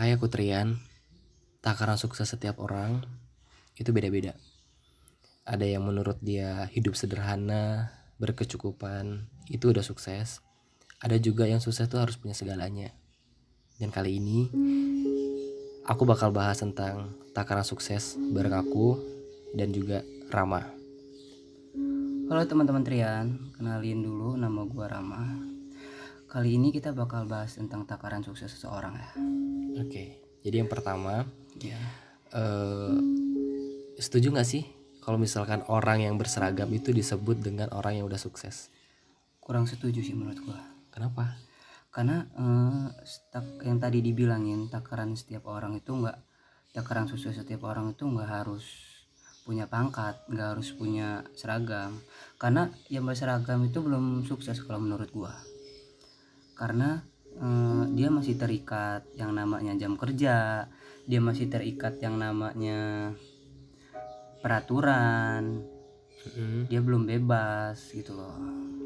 Hai, aku Trian. Takaran sukses setiap orang itu beda-beda. Ada yang menurut dia hidup sederhana, berkecukupan, itu udah sukses. Ada juga yang sukses tuh harus punya segalanya. Dan kali ini aku bakal bahas tentang takaran sukses bareng aku dan juga Rama. Halo teman-teman Trian, kenalin dulu nama gue Rama. Kali ini kita bakal bahas tentang takaran sukses seseorang ya. Oke, jadi yang pertama, Ya, setuju gak sih kalau misalkan orang yang berseragam itu disebut dengan orang yang udah sukses? kurang setuju sih menurut gue. Kenapa? Karena yang tadi dibilangin takaran setiap orang itu takaran sukses setiap orang itu nggak harus punya pangkat, nggak harus punya seragam. Karena yang berseragam itu belum sukses kalau menurut gue. Karena dia masih terikat yang namanya jam kerja, dia masih terikat yang namanya peraturan, dia belum bebas gitu loh,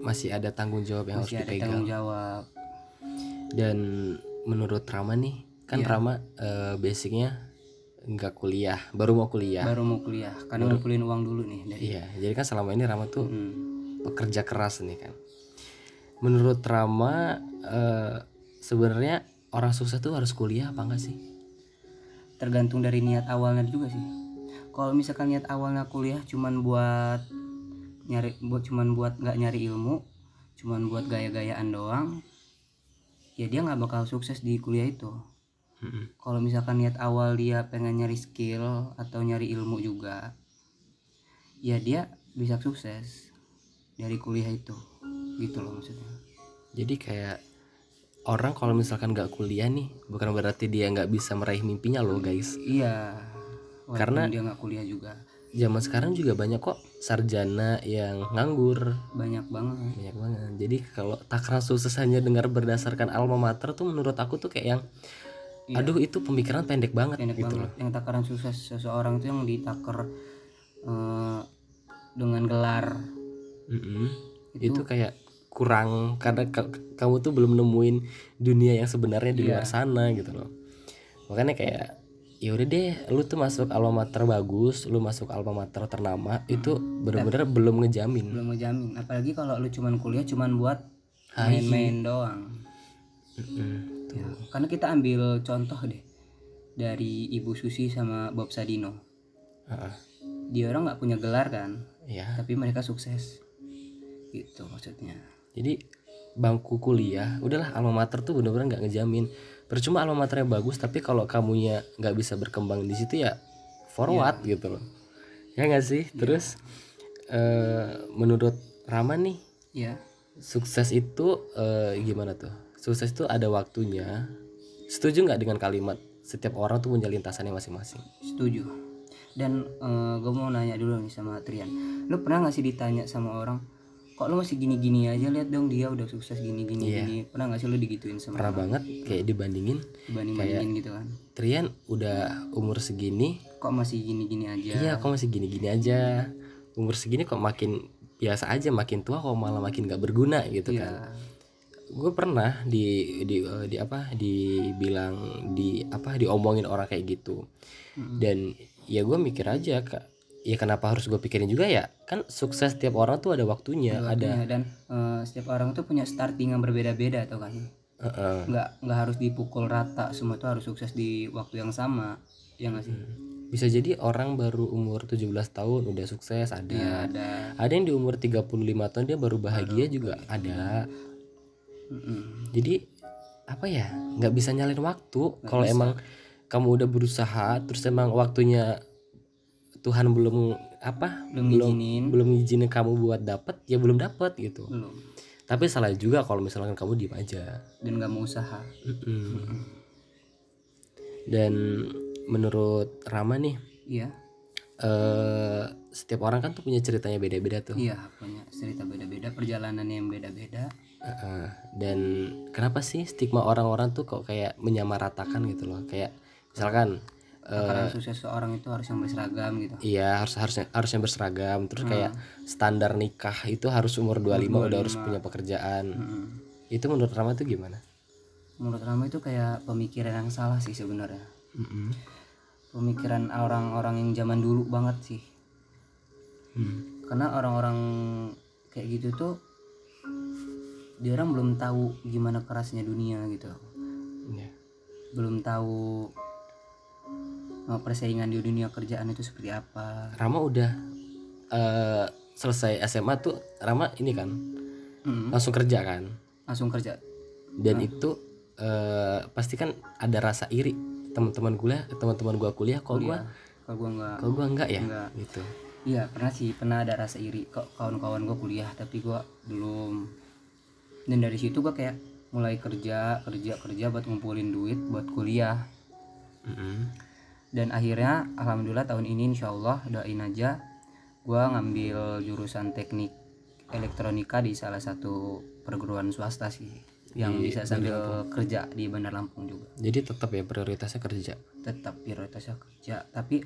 Masih ada tanggung jawab yang masih harus ada tanggung dipegang. jawab. Dan menurut Rama nih, kan Iya. Rama basicnya nggak kuliah, baru mau kuliah. Baru mau kuliah karena ngumpulin uang dulu nih dari Iya, jadi kan selama ini Rama tuh Mm. pekerja keras nih kan. Menurut Rama sebenarnya orang sukses tuh harus kuliah apa enggak sih? Tergantung dari niat awalnya juga sih. Kalau misalkan niat awalnya kuliah cuman buat nggak nyari ilmu, cuman buat gaya-gayaan doang, ya dia nggak bakal sukses di kuliah itu. Kalau misalkan niat awal dia pengen nyari skill atau nyari ilmu juga, ya dia bisa sukses dari kuliah itu, gitu loh maksudnya. Jadi kayak orang kalau misalkan nggak kuliah nih, bukan berarti dia nggak bisa meraih mimpinya loh guys. Iya, walaupun Karena dia nggak kuliah juga zaman sekarang juga banyak kok sarjana yang nganggur. banyak banget. Banyak banget. Jadi kalau takaran sukses hanya dengar berdasarkan alma mater tuh menurut aku tuh kayak yang aduh itu pemikiran pendek banget Pendek gitu banget. loh. Yang takaran sukses seseorang itu yang ditakar dengan gelar. Itu kayak kurang karena kamu tuh belum nemuin dunia yang sebenarnya di luar sana gitu loh. Makanya kayak ya udah deh, lu tuh masuk alma mater bagus, lu masuk alma mater ternama, itu benar-benar belum ngejamin. Belum ngejamin, apalagi kalau lu cuman kuliah cuman buat main-main doang. Ya, karena kita ambil contoh deh dari Ibu Susi sama Bob Sadino. Dia orang nggak punya gelar kan, Ya. tapi mereka sukses gitu maksudnya. Jadi bangku kuliah, udahlah alma mater tuh benar-benar nggak ngejamin. Percuma alma maternya bagus, tapi kalau kamunya nggak bisa berkembang di situ ya forward gitu loh. Ya nggak sih? Terus menurut Rama nih, Ya, sukses itu gimana tuh? Sukses itu ada waktunya. Setuju nggak dengan kalimat setiap orang tuh punya lintasannya masing-masing? setuju. Dan gue mau nanya dulu nih sama Trian, lu pernah nggak sih ditanya sama orang, kok lu masih gini-gini aja, lihat dong dia udah sukses gini-gini gini. Pernah nggak sih lu digituin sama Pernah orang? banget kayak dibandingin Banding-bandingin gitu kan, Trian udah umur segini, kok masih gini-gini aja. iya kok masih gini-gini aja, umur segini kok makin biasa aja, makin tua kok malah makin gak berguna gitu kan. Gue pernah diomongin orang kayak gitu. Dan ya gue mikir aja, ya kenapa harus gue pikirin juga ya, kan sukses tiap orang tuh ada waktunya. Dan setiap orang tuh punya starting yang berbeda-beda tuh kan. Nggak harus dipukul rata semua tuh harus sukses di waktu yang sama, ya nggak sih? Bisa jadi orang baru umur 17 tahun udah sukses, ada. Ada yang di umur 35 tahun dia baru bahagia juga ada. Jadi apa ya, nggak bisa nyalin waktu. Kalau emang kamu udah berusaha terus emang waktunya Tuhan belum ngizinin kamu buat dapet, ya belum dapet gitu. Tapi salah juga kalau misalkan kamu diem aja dan nggak mau usaha. Dan menurut Rama nih, Iya. Setiap orang kan tuh punya ceritanya beda-beda tuh. Iya, punya cerita beda-beda, perjalanan yang beda-beda. Dan kenapa sih stigma orang-orang tuh kok kayak menyamaratakan gitu loh, kayak misalkan Karena sukses seorang itu harus yang berseragam gitu. iya harusnya berseragam, terus kayak standar nikah itu harus umur 25 udah harus punya pekerjaan. Itu menurut Rama tuh gimana? Menurut Rama itu kayak pemikiran yang salah sih sebenarnya. Mm-mm. Pemikiran orang-orang yang zaman dulu banget sih. Karena orang-orang kayak gitu tuh dia orang belum tahu gimana kerasnya dunia gitu. Ya. Belum tahu persaingan di dunia kerjaan itu seperti apa. Rama udah selesai SMA tuh Rama ini kan langsung kerja kan, Langsung kerja. dan itu pasti kan ada rasa iri teman-teman gua kuliah kok gua enggak ya Enggak. gitu. Iya pernah ada rasa iri kok kawan-kawan gue kuliah tapi gue belum. Dan dari situ gue kayak mulai kerja buat ngumpulin duit buat kuliah. Dan akhirnya alhamdulillah tahun ini insyaallah doain aja gue ngambil jurusan teknik elektronika di salah satu perguruan swasta sih yang Di bisa sambil kerja di Bandar Lampung juga. Jadi tetap ya prioritasnya kerja. Tetap prioritasnya kerja, tapi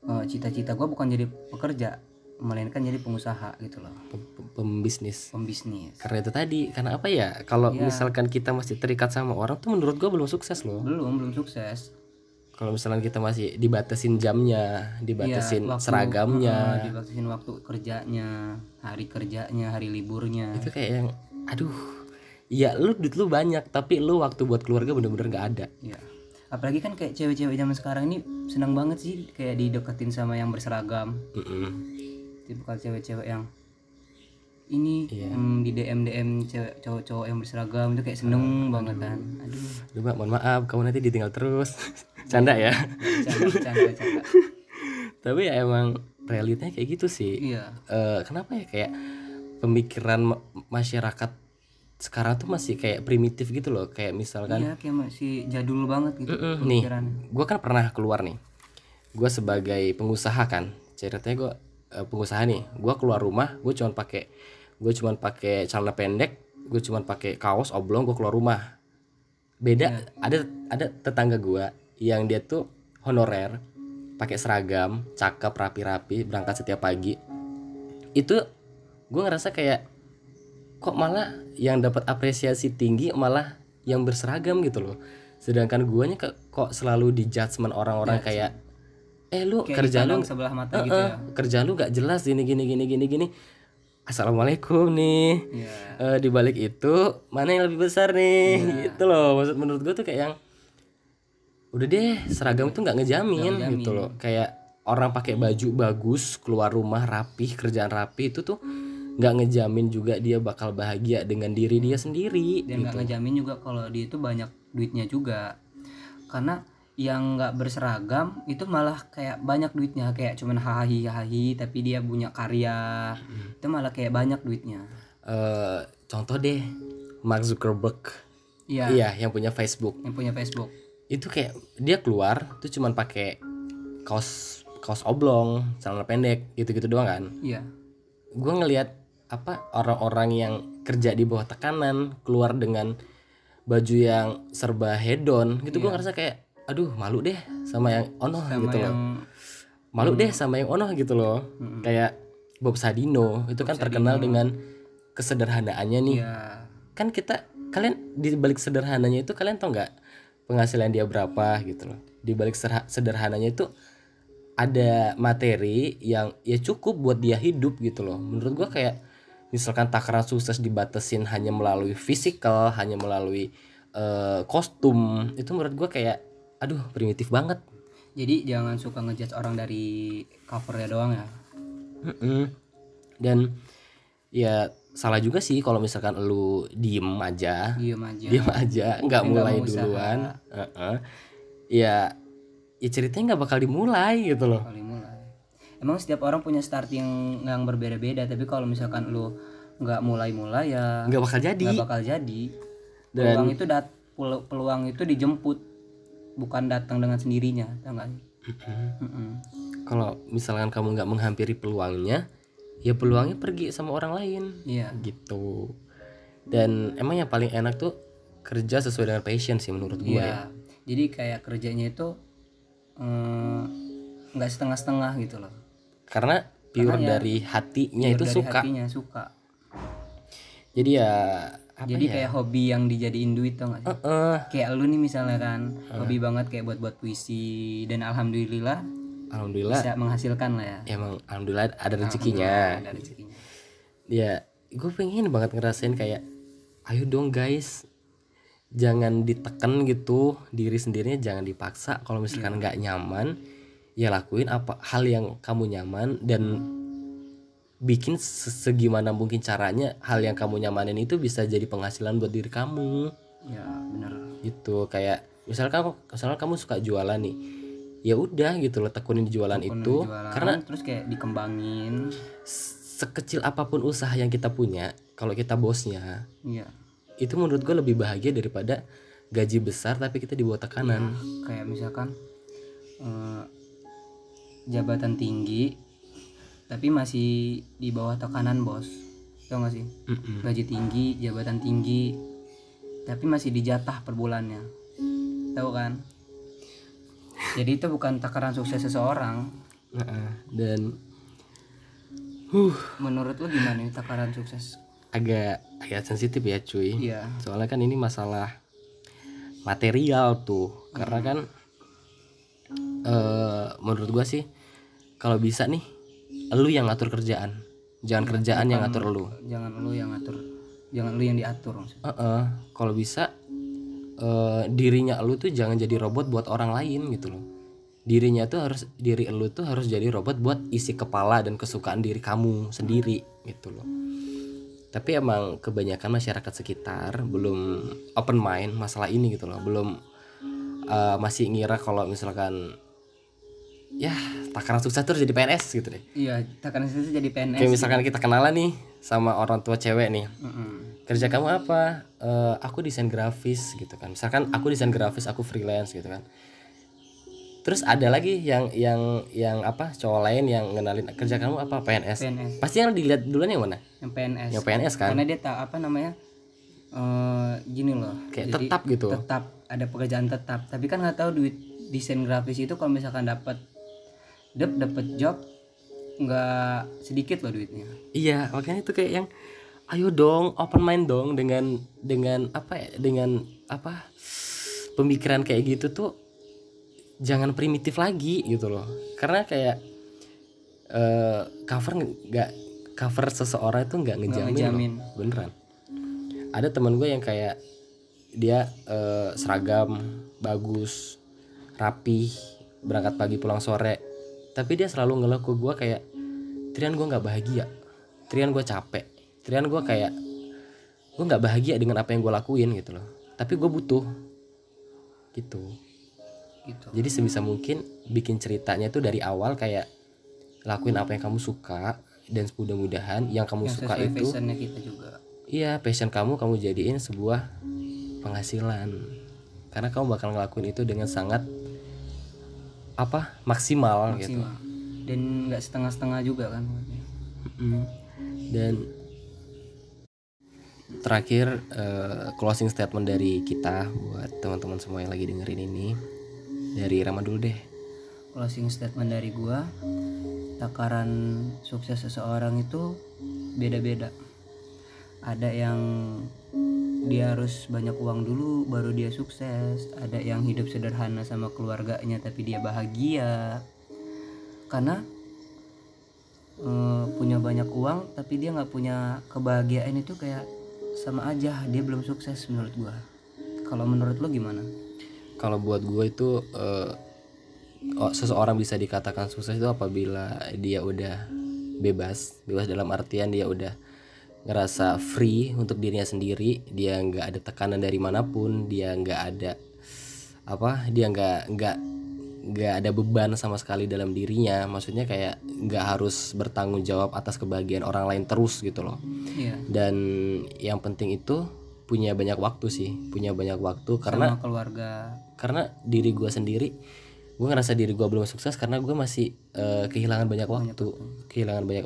cita-cita gue bukan jadi pekerja melainkan jadi pengusaha gitu loh, Pembisnis. Karena itu tadi, karena apa ya, kalau misalkan kita masih terikat sama orang tuh menurut gua belum sukses loh. belum sukses. Kalau misalkan kita masih dibatasin jamnya, dibatasin seragamnya, dibatasin waktu kerjanya, hari liburnya, itu kayak yang aduh, ya lu duit lu banyak tapi lu waktu buat keluarga bener-bener nggak ada. ya. Apalagi kan kayak cewek-cewek zaman sekarang ini senang banget sih kayak dideketin sama yang berseragam. Tipikal cewek-cewek yang ini di DM cewek cowok-cowok yang berseragam itu kayak seneng banget kan. Aduh. Mbak, mohon maaf kamu nanti ditinggal terus. Canda ya. Canda. Tapi ya emang realitanya kayak gitu sih. Iya. Kenapa ya kayak pemikiran masyarakat sekarang tuh masih kayak primitif gitu loh, kayak misalkan Iya kayak masih jadul banget gitu nih, pemikiran. gue kan pernah keluar nih, gue sebagai pengusaha kan, ceritanya gue pengusaha nih, gue keluar rumah, gue cuman pakai celana pendek, gue cuman pakai kaos oblong, gue keluar rumah. Beda, ada tetangga gue yang dia tuh honorer, pakai seragam, cakep, rapi-rapi, berangkat setiap pagi. Itu gue ngerasa kayak kok malah yang dapat apresiasi tinggi malah yang berseragam gitu loh, sedangkan guanya kok selalu di judgement orang-orang kayak lu Kayak kerja lu sebelah mata gitu ya. kerjaan lu gak jelas gini. Assalamualaikum nih. Di balik itu mana yang lebih besar nih gitu loh. Maksud menurut gue tuh kayak yang udah deh, seragam itu nggak ngejamin gitu loh. Kayak orang pakai baju bagus keluar rumah rapih, kerjaan rapi itu tuh nggak ngejamin juga dia bakal bahagia dengan diri dia sendiri. Dan nggak ngejamin juga kalau dia itu banyak duitnya juga. Karena yang nggak berseragam itu malah kayak banyak duitnya, kayak cuman hahi tapi dia punya karya. Itu malah kayak banyak duitnya. Contoh deh Mark Zuckerberg. Iya, yang punya Facebook. Itu kayak dia keluar tuh cuman pakai kaos oblong, celana pendek, gitu-gitu doang kan. Iya. Gue ngelihat orang-orang yang kerja di bawah tekanan keluar dengan baju yang serba hedon gitu. Gue ngerasa kayak aduh, malu deh sama yang ono gitu loh. Malu deh sama yang ono gitu loh. Kayak Bob Sadino itu kan terkenal dengan kesederhanaannya nih. Kan kalian di balik sederhananya itu kalian tau nggak penghasilan dia berapa gitu loh. Di balik sederhananya itu ada materi yang ya cukup buat dia hidup gitu loh. Menurut gua kayak misalkan takaran sukses dibatasin hanya melalui fisikal, hanya melalui kostum, itu menurut gua kayak aduh primitif banget. Jadi jangan suka ngejudge orang dari covernya doang ya. Dan ya salah juga sih kalau misalkan lu diem aja nggak mulai duluan. Ya ceritanya nggak bakal dimulai gitu loh. Emang setiap orang punya start yang berbeda-beda, tapi kalau misalkan lu nggak mulai ya nggak bakal jadi. Dan peluang itu dijemput, bukan datang dengan sendirinya, tahu nggak? Kalau misalkan kamu nggak menghampiri peluangnya, ya peluangnya pergi sama orang lain. Gitu. Dan emang yang paling enak tuh kerja sesuai dengan passion sih menurut gue ya. Jadi kayak kerjanya itu nggak setengah-setengah gitu loh. Karena dari hatinya itu suka. Hatinya suka. Jadi ya Jadi ya? kayak hobi yang dijadiin duit tau gak sih? Kayak lu nih misalnya kan hobi banget kayak buat puisi, dan alhamdulillah Alhamdulillah bisa menghasilkan lah ya. emang alhamdulillah ada rezekinya. Ada rezekinya. Ya gue pengen banget ngerasain kayak ayo dong guys, jangan ditekan gitu, diri sendirinya jangan dipaksa. Kalau misalkan nggak nyaman ya lakuin apa hal yang kamu nyaman, dan bikin segimana mungkin caranya hal yang kamu nyamanin itu bisa jadi penghasilan buat diri kamu. Ya bener. Gitu, kayak misalkan kamu suka jualan nih, ya udah gitu loh, tekunin di jualan itu. Jualan, Karena terus kayak dikembangin. sekecil apapun usaha yang kita punya, kalau kita bosnya, Iya. itu menurut gue lebih bahagia daripada gaji besar tapi kita di bawah tekanan. Kayak misalkan jabatan tinggi tapi masih di bawah tekanan bos, tau gak sih? Gaji tinggi, jabatan tinggi, tapi masih dijatah per bulannya, tahu kan? Jadi itu bukan takaran sukses seseorang. Dan menurut lo gimana nih takaran sukses? agak sensitif ya cuy. Iya. Soalnya kan ini masalah material tuh. Karena kan menurut gua sih kalau bisa nih lu yang ngatur kerjaan, jangan kerjaan yang ngatur lu. Jangan lu yang ngatur, jangan lu yang diatur maksudnya. Kalau bisa dirinya lu tuh jangan jadi robot buat orang lain gitu loh. Diri lu tuh harus jadi robot buat isi kepala dan kesukaan diri kamu sendiri gitu loh. Tapi emang kebanyakan masyarakat sekitar belum open mind masalah ini gitu loh. Belum masih ngira kalau misalkan ya takaran sukses tuh jadi PNS gitu deh. Iya, takaran sukses jadi PNS. Kayak misalkan kita kenalan nih sama orang tua cewek nih. Kerja kamu apa? Aku desain grafis gitu kan. Misalkan aku desain grafis, aku freelance gitu kan. Terus ada lagi yang apa, cowok lain yang ngenalin kerja kamu apa, PNS. Pasti yang dilihat duluan yang mana? Yang PNS. Yang PNS kan. Karena dia tahu apa namanya, gini loh. Kayak jadi, tetap gitu. Tetap ada pekerjaan tetap. Tapi kan nggak tahu duit desain grafis itu kalau misalkan dapat job nggak sedikit loh duitnya. Iya, makanya itu kayak yang ayo dong open mind dong dengan apa ya, dengan apa, pemikiran kayak gitu tuh jangan primitif lagi gitu loh. Karena kayak cover seseorang itu nggak ngejamin loh. Beneran. Ada teman gue yang kayak dia seragam bagus, rapih, berangkat pagi pulang sore, tapi dia selalu ngeluh ke gue kayak, Trian gue nggak bahagia, Trian gue capek, Trian gue kayak gue nggak bahagia dengan apa yang gue lakuin gitu loh, tapi gue butuh gitu. Jadi sebisa mungkin bikin ceritanya itu dari awal kayak lakuin apa yang kamu suka, dan mudah-mudahan yang kamu suka itu passionnya kita juga. Iya, passion kamu jadiin sebuah penghasilan, karena kamu bakal ngelakuin itu dengan sangat maksimal gitu, dan nggak setengah-setengah juga kan. Dan terakhir closing statement dari kita buat teman-teman semua yang lagi dengerin ini, dari Rama dulu deh. Closing statement dari gua, takaran sukses seseorang itu beda-beda. Ada yang dia harus banyak uang dulu baru dia sukses, ada yang hidup sederhana sama keluarganya tapi dia bahagia. Karena punya banyak uang tapi dia nggak punya kebahagiaan, itu kayak sama aja dia belum sukses menurut gua. Kalau menurut lo gimana? Kalau buat gue itu seseorang bisa dikatakan sukses itu apabila dia udah bebas dalam artian dia udah ngerasa free untuk dirinya sendiri, dia nggak ada tekanan dari manapun, dia nggak ada dia nggak ada beban sama sekali dalam dirinya. Maksudnya kayak nggak harus bertanggung jawab atas kebahagiaan orang lain terus gitu loh. Dan yang penting itu punya banyak waktu karena sama keluarga. Karena diri gue sendiri, gue ngerasa diri gue belum sukses karena gue masih kehilangan banyak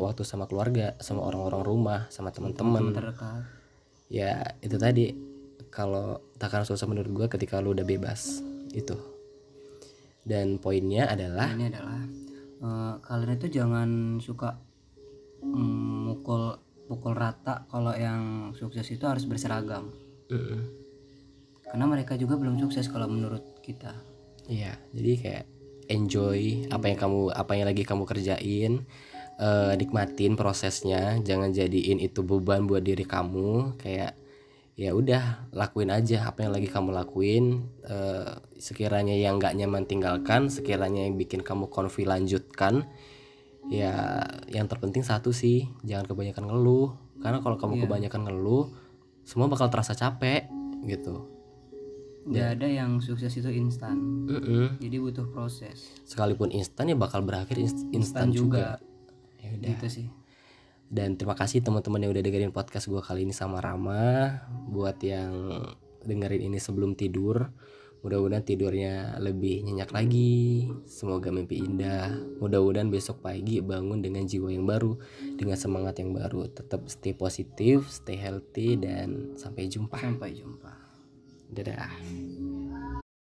waktu sama keluarga, sama orang-orang rumah, sama teman-teman terdekat. Ya itu tadi, kalau takaran sukses menurut gue ketika lu udah bebas itu. Dan poinnya adalah kalian itu jangan suka mukul pukul rata kalau yang sukses itu harus berseragam. Mm-mm. Karena mereka juga belum sukses kalau menurut kita. Iya, jadi kayak enjoy apa yang lagi kamu kerjain, nikmatin prosesnya, jangan jadiin itu beban buat diri kamu. Kayak ya udah lakuin aja apa yang lagi kamu lakuin, sekiranya yang nggak nyaman tinggalkan, sekiranya yang bikin kamu konfi lanjutkan. Ya yang terpenting satu sih, jangan kebanyakan ngeluh, karena kalau kamu kebanyakan ngeluh semua bakal terasa capek gitu. Nggak ada yang sukses itu instan. Mm-mm. Jadi butuh proses. Sekalipun instan ya bakal berakhir instan juga. Ya udah. Gitu sih. Dan terima kasih teman-teman yang udah dengerin podcast gue kali ini sama Rama. Buat yang dengerin ini sebelum tidur, mudah-mudahan tidurnya lebih nyenyak lagi. Semoga mimpi indah. Mudah-mudahan besok pagi bangun dengan jiwa yang baru, dengan semangat yang baru. Tetap stay positif, stay healthy, dan sampai jumpa. Sampai jumpa. Dadah.